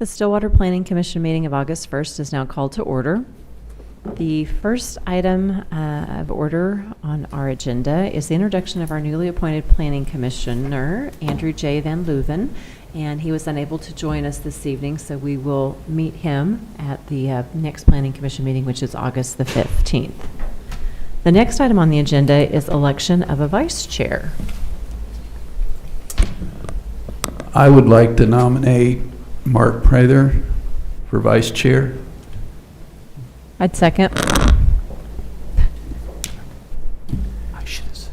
The Stillwater Planning Commission meeting of August 1st is now called to order. The first item of order on our agenda is the introduction of our newly appointed Planning Commissioner, Andrew J. Van Leuven, and he was unable to join us this evening, so we will meet him at the next Planning Commission meeting, which is August the 15th. The next item on the agenda is election of a vice chair. I would like to nominate Mark Prather for vice chair. I'd second. I should have said.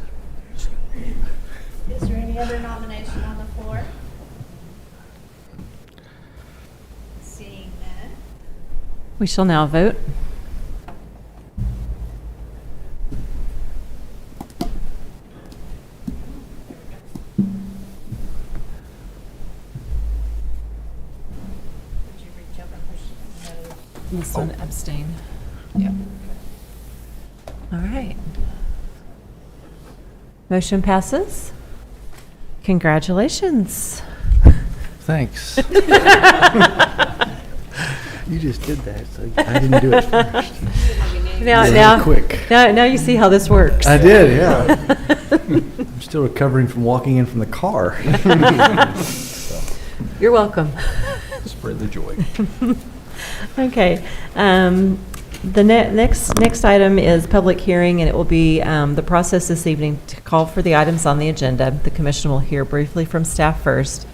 Is there any other nomination on the floor? Seeing none. We shall now vote. Would you reach up and push no? This one abstain. Yep. All right. Motion passes. Congratulations. Thanks. You just did that, so I didn't do it first. Now, Quick. now you see how this works. I did, yeah. I'm still recovering from walking in from the car. You're welcome. Spread the joy. Okay. The next item is public hearing, and it will be the process this evening to call for the items on the agenda. The commission will hear briefly from staff first,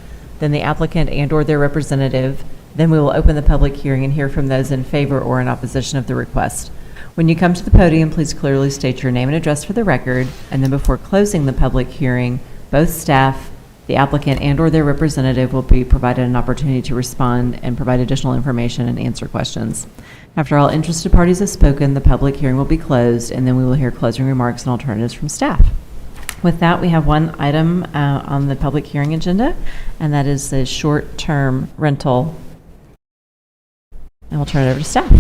then the applicant and/or their representative. Then we will open the public hearing and hear from those in favor or in opposition of the request. When you come to the podium, please clearly state your name and address for the record, and then before closing the public hearing, both staff, the applicant, and/or their representative will be provided an opportunity to respond and provide additional information and answer questions. After all interested parties have spoken, the public hearing will be closed, and then we will hear closing remarks and alternatives from staff. With that, we have one item on the public hearing agenda, and that is the short-term rental. And we'll turn it over to staff.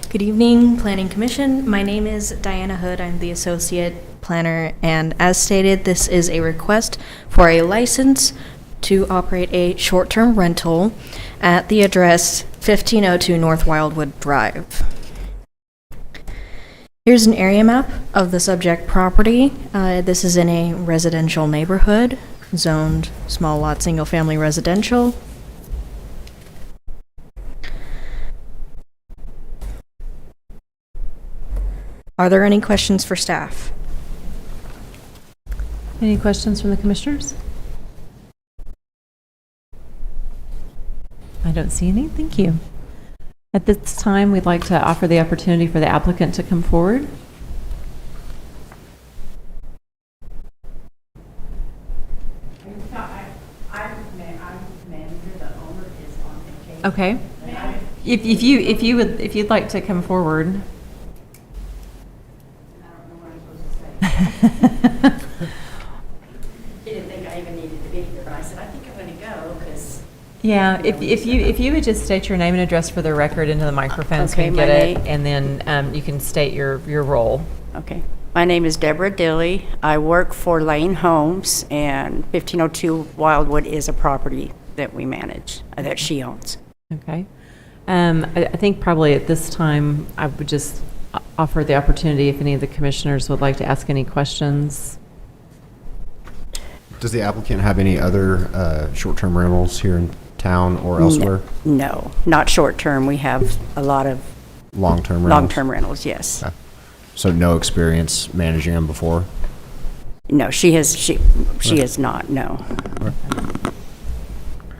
Good evening, Planning Commission. My name is Diana Hood. I'm the Associate Planner, and as stated, this is a request for a license to operate a short-term rental at the address 1502 North Wildwood Drive. Here's an area map of the subject property. This is in a residential neighborhood, zoned small lot, single-family residential. Are there any questions for staff? Any questions from the commissioners? I don't see any. Thank you. At this time, we'd like to offer the opportunity for the applicant to come forward. I'm manager, the owner is on vacation. Okay. If you'd like to come forward. I don't know what I'm supposed to say. He didn't think I even needed to be here, but I said, I think I'm gonna go, because. Yeah, if you would just state your name and address for the record into the microphone so we Okay, can get my it, name- and then you can state your role. Okay. My name is Deborah Dilly. I work for Lane Homes, and 1502 Wildwood is a property that we manage, that she owns. Okay. I think probably at this time, I would just offer the opportunity if any of the commissioners would like to ask any questions. Does the applicant have any other short-term rentals here in town or elsewhere? No, not short-term. We have a lot of Long-term rentals? long-term rentals, yes. Okay. So no experience managing them before? No, she has not, no. Ma'am,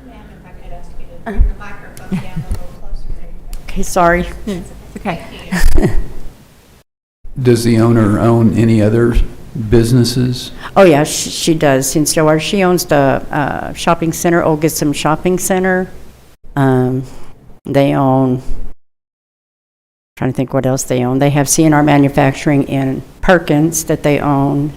if I could ask you to bring the microphone down a little closer there. Okay, sorry. Okay. Does the owner own any other businesses? Oh, yeah, she does. In Stillwater, she owns the shopping center, Old Gissem Shopping Center. They own, trying to think what else they own. They have CNR Manufacturing in Perkins that they own.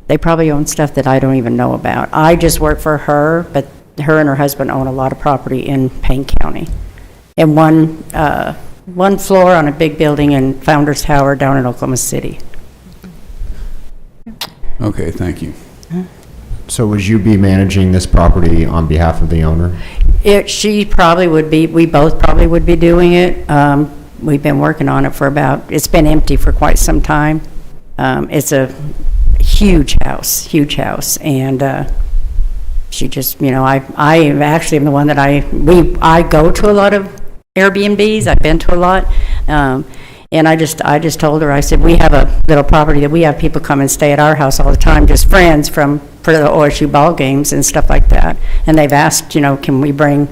They probably own stuff that I don't even know about. I just work for her, but her and her husband own a lot of property in Payne County. And one floor on a big building in Founders Tower down in Oklahoma City. Okay, thank you. So would you be managing this property on behalf of the owner? She probably would be, we both probably would be doing it. We've been working on it for it's been empty for quite some time. It's a huge house, and she just, I actually am the one that I go to a lot of Airbnbs. I've been to a lot, and I just told her, I said, we have a little property that we have people come and stay at our house all the time, just friends for the OSU ball games and stuff like that. And they've asked, can we bring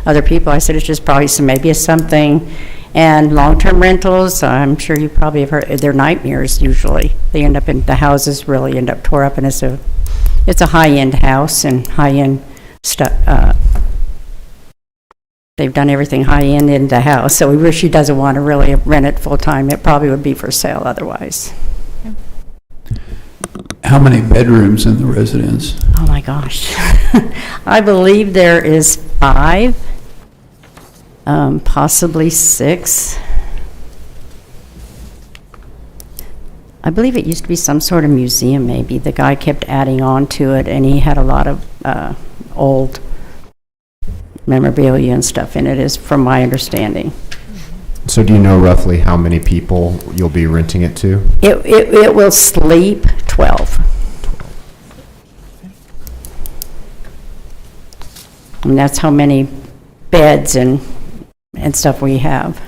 other people? I said, it's just probably maybe something. And long-term rentals, I'm sure you probably have heard, they're nightmares usually. They end up the houses really end up tore up, and it's a high-end house and high-end stuff. They've done everything high-end in the house, so she doesn't want to really rent it full-time. It probably would be for sale otherwise. How many bedrooms in the residence? Oh, my gosh. I believe there is 5, possibly 6. I believe it used to be some sort of museum, maybe. The guy kept adding on to it, and he had a lot of old memorabilia and stuff in it, is from my understanding. So do you know roughly how many people you'll be renting it to? It will sleep 12. And that's how many beds and stuff we have.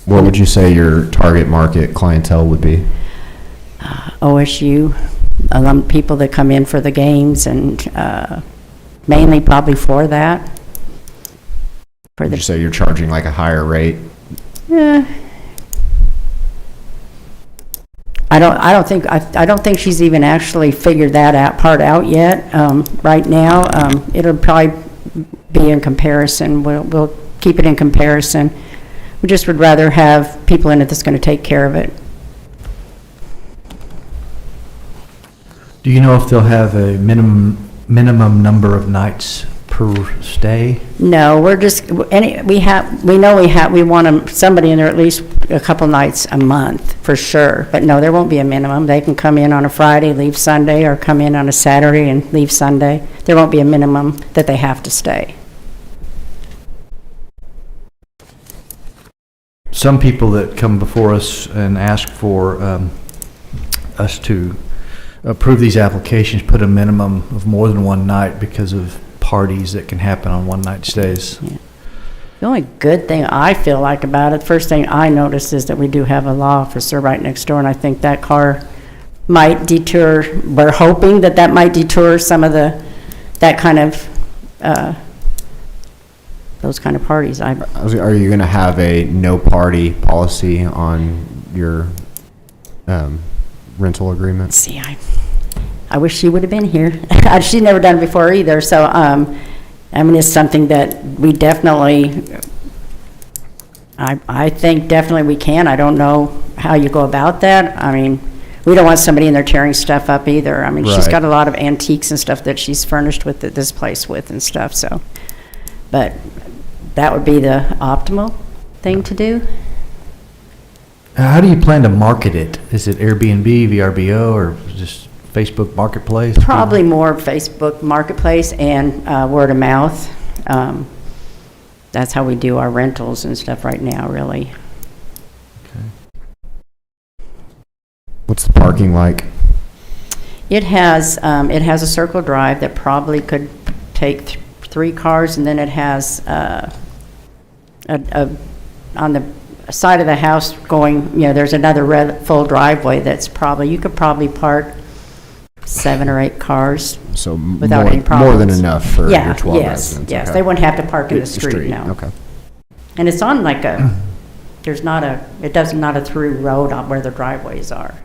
What would you say your target market clientele would be? OSU, people that come in for the games, and mainly probably for that. Would you say you're charging like a higher rate? I don't think she's even actually figured that part out yet. Right now, it'll probably be in comparison. We'll keep it in comparison. We just would rather have people in it that's going to take care of it. Do you know if they'll have a minimum number of nights per stay? No, we're just, we want somebody in there at least a couple nights a month, for sure. But no, there won't be a minimum. They can come in on a Friday, leave Sunday, or come in on a Saturday and leave Sunday. There won't be a minimum that they have to stay. Some people that come before us and ask for us to approve these applications put a minimum of more than one night because of parties that can happen on one-night stays. Yeah. The only good thing I feel like about it, first thing I noticed, is that we do have a law officer right next door, and I think that car might deter, we're hoping that might deter some of that kind of, those kind of parties. Are you going to have a no party policy on your rental agreement? See, I wish she would have been here. She's never done it before either, so, it's something that we definitely, I think definitely we can. I don't know how you go about that. We don't want somebody in there tearing stuff up either. She's Right. got a lot of antiques and stuff that she's furnished with this place with and stuff, so. But that would be the optimal thing to do. How do you plan to market it? Is it Airbnb, VRBO, or just Facebook Marketplace? Probably more Facebook Marketplace and word of mouth. That's how we do our rentals and stuff right now, really. What's the parking like? It has a circle drive that probably could take 3 cars, and then it has on the side of the house going, there's another full driveway that's you could probably park 7 or 8 cars. So Without any more problems. than enough for Yeah, your 12 yes, residents? yes. Okay. They wouldn't have to park in the street, no. Okay. And it's on like it's not a through road on where the driveways are.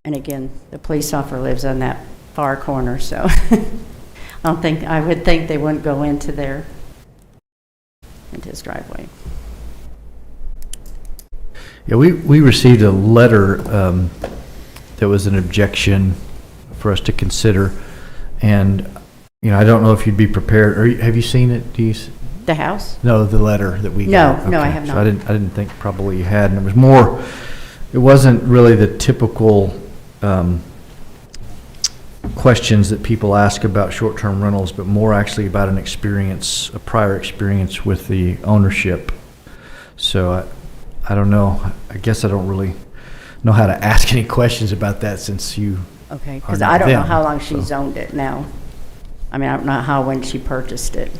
And again, the police officer lives on that far corner, so I would think they wouldn't go into his driveway. Yeah, we received a letter that was an objection for us to consider, and I don't know if you'd be prepared. Have you seen it? The house? No, the letter that we No, got. no, I Okay, have so not. I didn't think probably you had, and it wasn't really the typical questions that people ask about short-term rentals, but more actually about an experience, a prior experience with the ownership. So I don't know. I guess I don't really know how to ask any questions about that since you Okay, are because not I don't know them, how long she's so. owned it now. I mean, I don't know when she purchased it.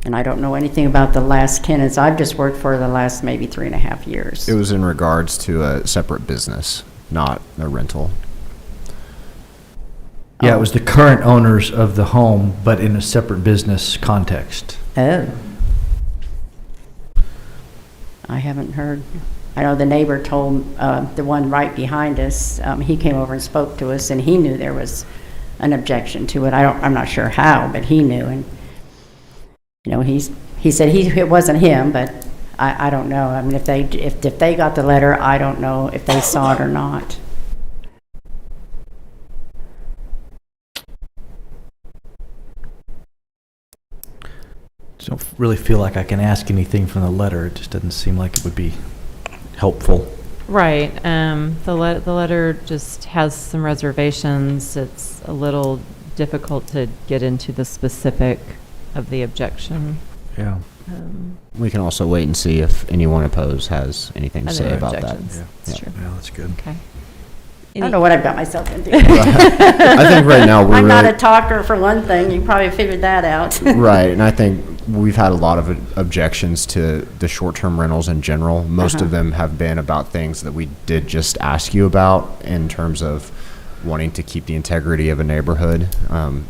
And I don't know anything about the last tenants. I've just worked for her the last maybe 3.5 years. It was in regards to a separate business, not a rental. Yeah, it was the current owners of the home, but in a separate business context. Oh. I haven't heard. I know the neighbor told the one right behind us, he came over and spoke to us, and he knew there was an objection to it. I'm not sure how, but he knew. And, you know, he said it wasn't him, but I don't know. I mean, if they got the letter, I don't know if they saw it or not. Don't really feel like I can ask anything from the letter. It just doesn't seem like it would be helpful. Right. The letter just has some reservations. It's a little difficult to get into the specific of the objection. Yeah. We can also wait and see if anyone opposed has anything to Other say about that. objections. Yeah. That's true. Yeah, that's good. Okay. I don't know what I've got myself into. I think right now we're I'm not a really, talker for one thing. You probably figured that out. right, and I think we've had a lot of objections to the short-term rentals in general. Most of them have been about things that we did just ask you about in terms of wanting to keep the integrity of a neighborhood,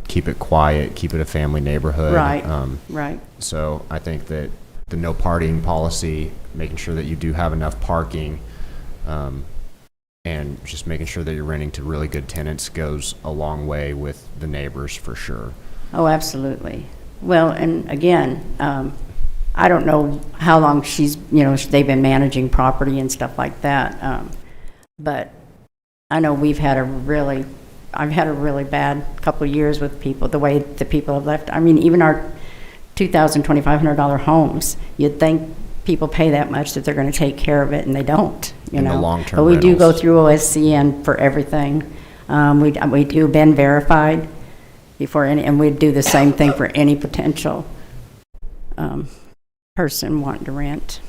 keep it quiet, keep it a family neighborhood. Right, right. So I think that the no partying policy, making sure that you do have enough parking, and just making sure that you're renting to really good tenants goes a long way with the neighbors for sure. Oh, absolutely. Well, and again, I don't know how long they've been managing property and stuff like that. But I know I've had a really bad couple of years with people, the way the people have left. I mean, even our $2,000, $2,500 homes, you'd think people pay that much that they're going to take care of it, and they don't, In the long-term But we do go rentals. through OSCN for everything. We do Ben Verified before and we'd do the same thing for any potential person wanting to rent.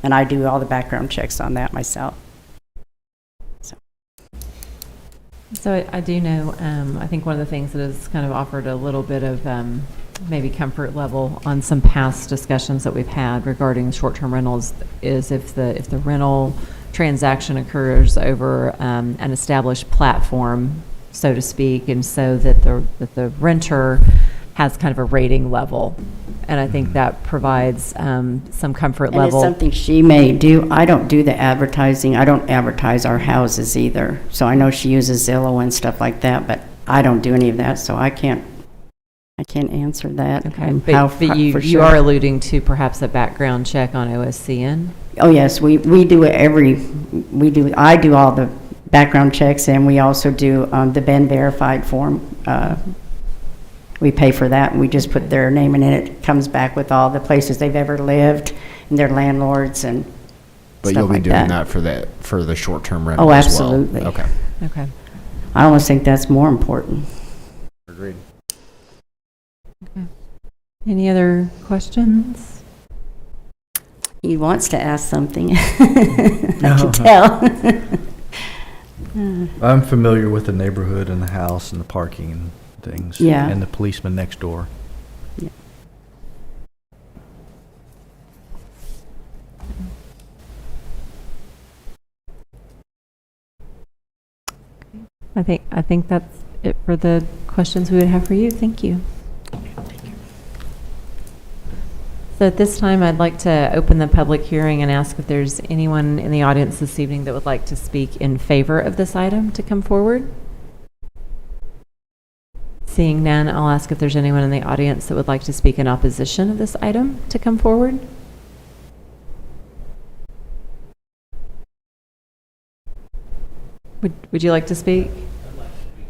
And I do all the background checks on that myself. So I do know, I think one of the things that has kind of offered a little bit of maybe comfort level on some past discussions that we've had regarding short-term rentals is if the rental transaction occurs over an established platform, so to speak, and so that the renter has kind of a rating level. And I think that provides some comfort And it's level. something she may do. I don't do the advertising. I don't advertise our houses either. So I know she uses Zillow and stuff like that, but I don't do any of that, so I can't answer that. Okay, How but for you sure. are alluding to perhaps a background check on OSCN? Oh, yes, we do I do all the background checks, and we also do the Ben Verified form. We pay for that, and we just put their name in it. It comes back with all the places they've ever lived, and their landlords and But stuff you'll be like doing that. that for the short-term rental Oh, as well. absolutely. Okay. Okay. I almost think that's more important. Agreed. Any other questions? He wants to ask something. I can tell. I'm familiar with the neighborhood and the house and the parking and things. Yeah. And the policeman next door. I think that's it for the questions we would have for you. Thank you. So at this time, I'd like to open the public hearing and ask if there's anyone in the audience this evening that would like to speak in favor of this item to come forward. Seeing none, I'll ask if there's anyone in the audience that would like to speak in opposition of this item to come forward. Would you like to speak?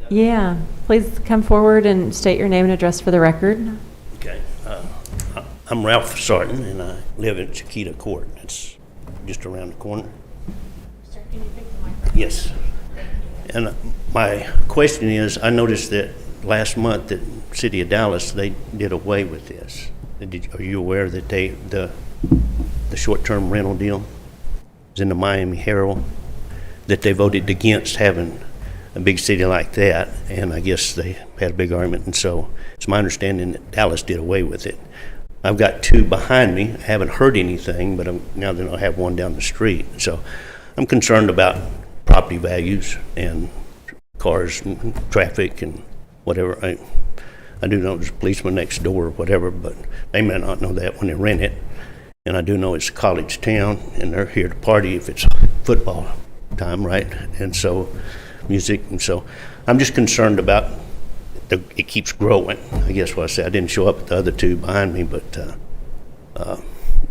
Yeah, please come forward and state your name and address for the record. Okay. I'm Ralph Sarton, and I live in Chiquita Court. It's just around the corner. Yes. And my question is, I noticed that last month that City of Dallas, they did away with this. Are you aware that the short-term rental deal is in the Miami Herald, that they voted against having a big city like that, and I guess they had a big argument, and so it's my understanding that Dallas did away with it. I've got two behind me. I haven't heard anything, but now that I have one down the street. So I'm concerned about property values and cars and traffic and whatever. I do know there's a policeman next door or whatever, but they may not know that when they rent it. And I do know it's a college town, and they're here to party if it's football time, right? And so music, and so I'm just concerned about it keeps growing. I guess what I said, I didn't show up at the other two behind me, but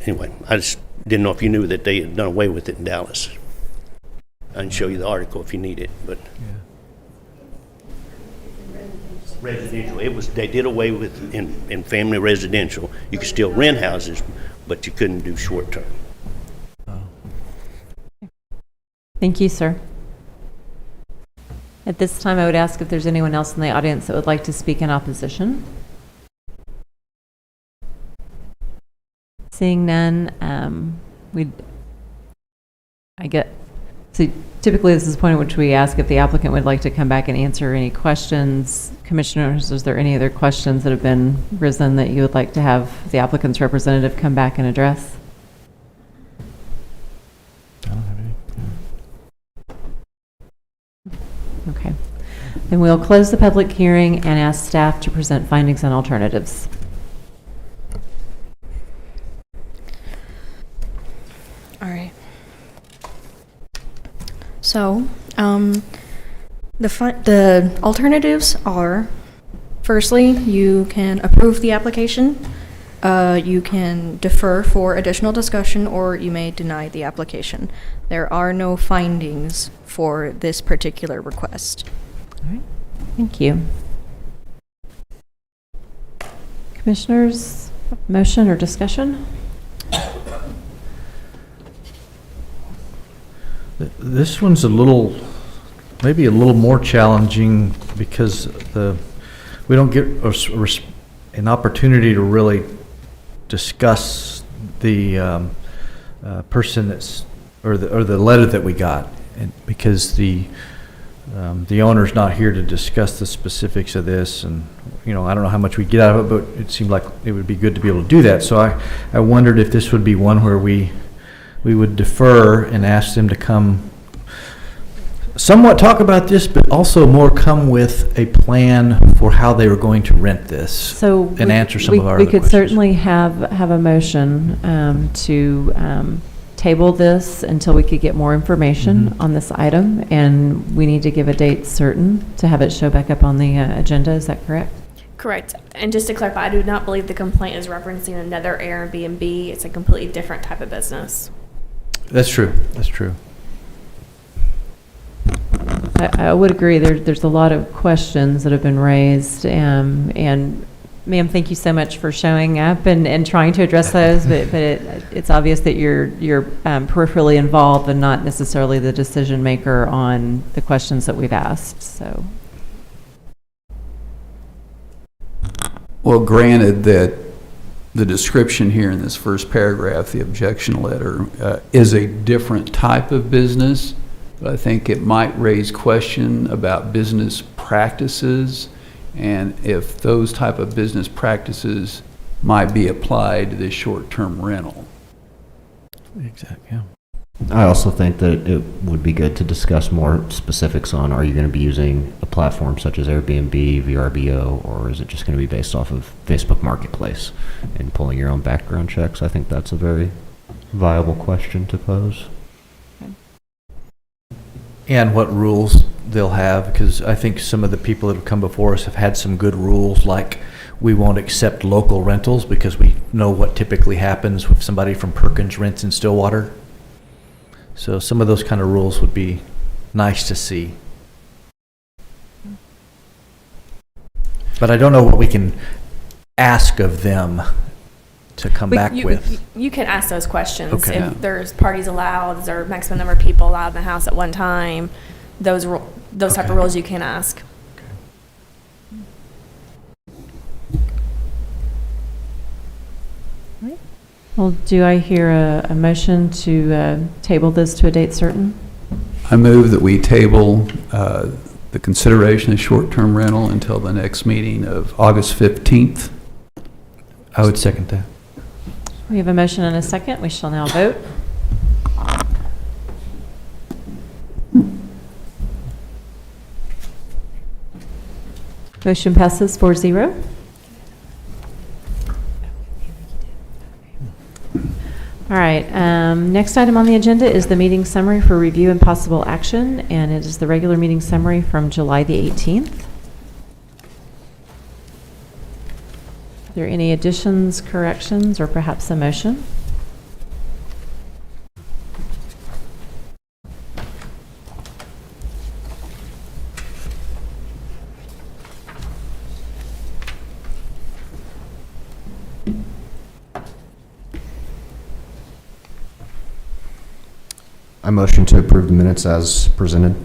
anyway, I just didn't know if you knew that they had done away with it in Dallas. I can show you the article if you need it, but residential, they did away with in family residential. You could still rent houses, but you couldn't do short term. Thank you, sir. At this time, I would ask if there's anyone else in the audience that would like to speak in opposition. Seeing none, so typically this is the point at which we ask if the applicant would like to come back and answer any questions. Commissioners, is there any other questions that have been risen that you would like to have the applicant's representative come back and address? Okay. Then we'll close the public hearing and ask staff to present findings and alternatives. All right. So, the alternatives are, firstly, you can approve the application, you can defer for additional discussion, or you may deny the application. There are no findings for this particular request. All right. Thank you. Commissioners, motion or discussion? This one's maybe a little more challenging because we don't get an opportunity to really discuss the person or the letter that we got, and because the owner's not here to discuss the specifics of this, and I don't know how much we get out of it, but it seemed like it would be good to be able to do that. So I wondered if this would be one where we would defer and ask them to come somewhat talk about this, but also more come with a plan for how they were going to rent this and answer some of our other questions. We could certainly have a motion to table this until we could get more information on this item, and we need to give a date certain to have it show back up on the agenda. Is that correct? Correct. And just to clarify, I do not believe the complaint is referencing another Airbnb. It's a completely different type of business. That's true. That's true. I would agree. There's a lot of questions that have been raised, and ma'am, thank you so much for showing up and trying to address those. But it's obvious that you're peripherally involved and not necessarily the decision maker on the questions that we've asked. So, Well, granted that the description here in this first paragraph, the objection letter, is a different type of business, but I think it might raise question about business practices and if those type of business practices might be applied to this short-term rental. Exactly. Yeah. I also think that it would be good to discuss more specifics on, are you going to be using a platform such as Airbnb, VRBO, or is it just going to be based off of Facebook Marketplace and pulling your own background checks? I think that's a very viable question to pose. And what rules they'll have, because I think some of the people that have come before us have had some good rules, like we won't accept local rentals because we know what typically happens if somebody from Perkins rents in Stillwater. So some of those kind of rules would be nice to see. But I don't know what we can ask of them to come back with. You can ask those questions. Okay. If there's parties allowed, is there a maximum number of people allowed in the house at one time? Those those type of rules you can ask. Well, do I hear a motion to table this to a date certain? I move that we table the consideration of short-term rental until the next meeting of August 15th. I would second that. We have a motion and a second. We shall now vote. Motion passes 4-0. All right, next item on the agenda is the meeting summary for review and possible action, and it is the regular meeting summary from July the 18th. Are there any additions, corrections, or perhaps a motion? I motion to approve the minutes as presented.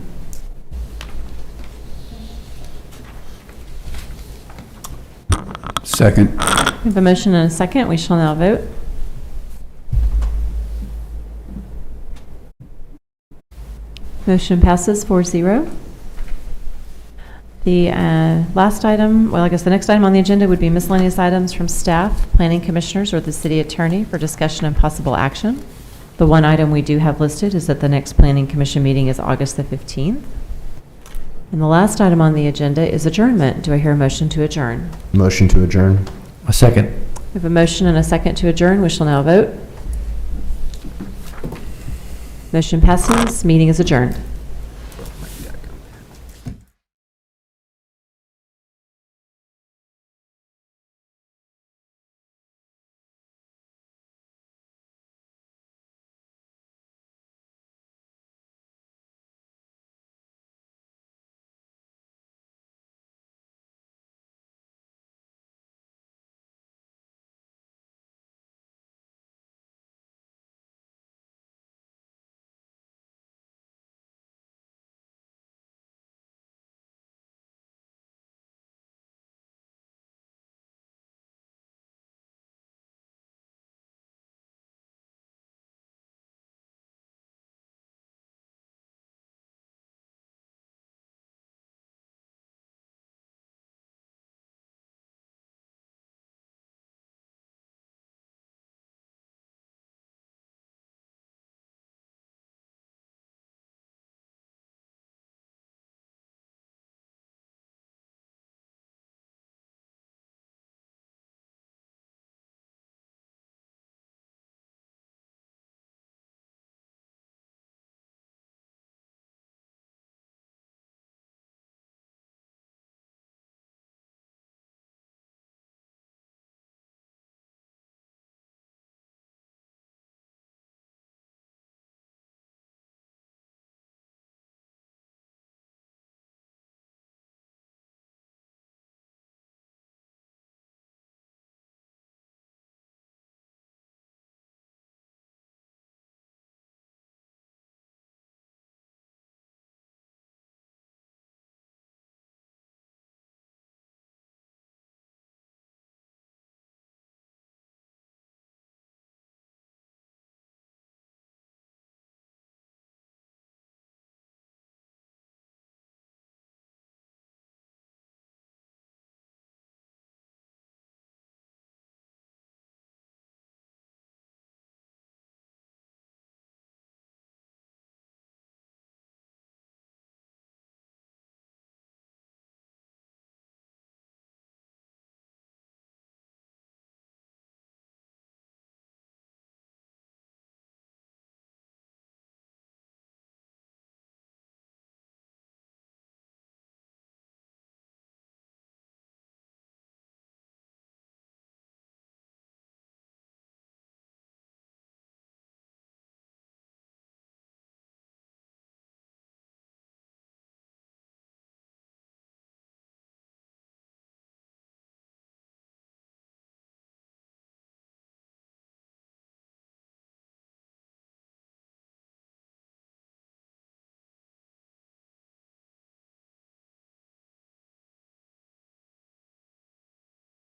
Second. We have a motion and a second. We shall now vote. Motion passes 4-0. The last item, well, I guess the next item on the agenda would be miscellaneous items from staff, planning commissioners, or the city attorney for discussion and possible action. The one item we do have listed is that the next planning commission meeting is August the 15th. And the last item on the agenda is adjournment. Do I hear a motion to adjourn? Motion to adjourn. A second. We have a motion and a second to adjourn. We shall now vote. Motion passes. Meeting is adjourned.